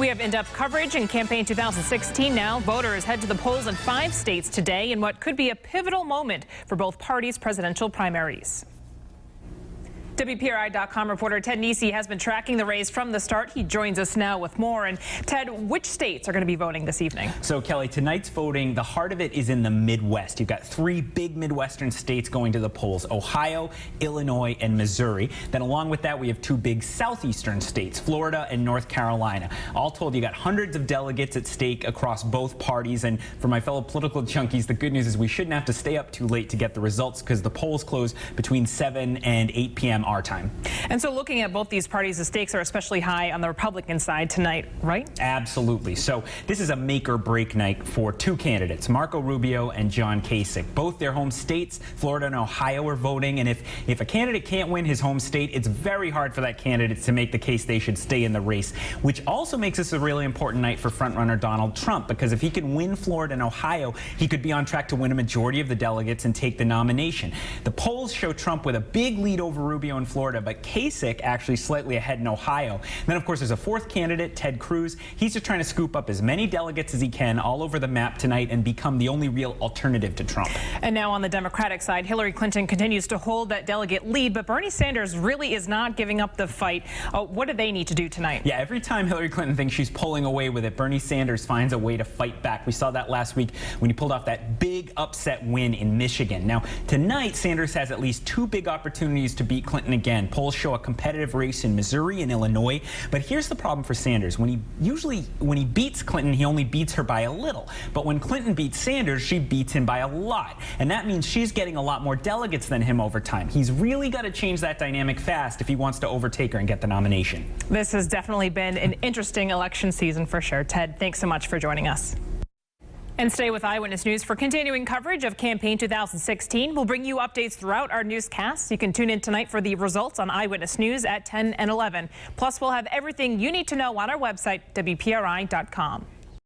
We have in-depth coverage in campaign 2016 now. Voters head to the polls in 5 states today in what could be a pivotal moment for both parties' presidential primaries. WPRI.com reporter Ted Nesi has been tracking the race from the start. He joins us now with more. And Ted, which states are going to be voting this evening? So, Kelly, tonight's voting, the heart of it is in the Midwest. You've got 3 big Midwestern states going to the polls: Ohio, Illinois, and Missouri. Then along with that, we have 2 big Southeastern states, Florida and North Carolina. All told, you got hundreds of delegates at stake across both parties. And for my fellow political junkies, the good news is we shouldn't have to stay up too late to get the results, because the polls close between 7 and 8 p.m. our time. And so looking at both these parties, the stakes are especially high on the Republican side tonight, right? Absolutely. So this is a make or break night for 2 candidates, Marco Rubio and John Kasich. Both their home states, Florida and Ohio, are voting. And if a candidate can't win his home state, it's very hard for that candidate to make the case they should stay in the race, which also makes this a really important night for frontrunner Donald Trump, because if he can win Florida and Ohio, he could be on track to win a majority of the delegates and take the nomination. The polls show Trump with a big lead over Rubio in Florida, but Kasich actually slightly ahead in Ohio. And then, of course, there's a 4th candidate, Ted Cruz. He's just trying to scoop up as many delegates as he can all over the map tonight and become the only real alternative to Trump. And now on the Democratic side, Hillary Clinton continues to hold that delegate lead, but Bernie Sanders really is not giving up the fight. What do they need to do tonight? Yeah, every time Hillary Clinton thinks she's pulling away with it, Bernie Sanders finds a way to fight back. We saw that last week when he pulled off that big upset win in Michigan. Now, tonight, Sanders has at least 2 big opportunities to beat Clinton again. Polls show a competitive race in Missouri and Illinois. But here's the problem for Sanders. When he beats Clinton, he only beats her by a little. But when Clinton beats Sanders, she beats him by a lot. And that means she's getting a lot more delegates than him over time. He's really got to change that dynamic fast if he wants to overtake her and get the nomination. This has definitely been an interesting election season for sure. Ted, thanks so much for joining us. And stay with Eyewitness News for continuing coverage of campaign 2016. We'll bring you updates throughout our newscasts. You can tune in tonight for the results on Eyewitness News at 10 and 11. Plus, we'll have everything you need to know on our website, WPRI.com.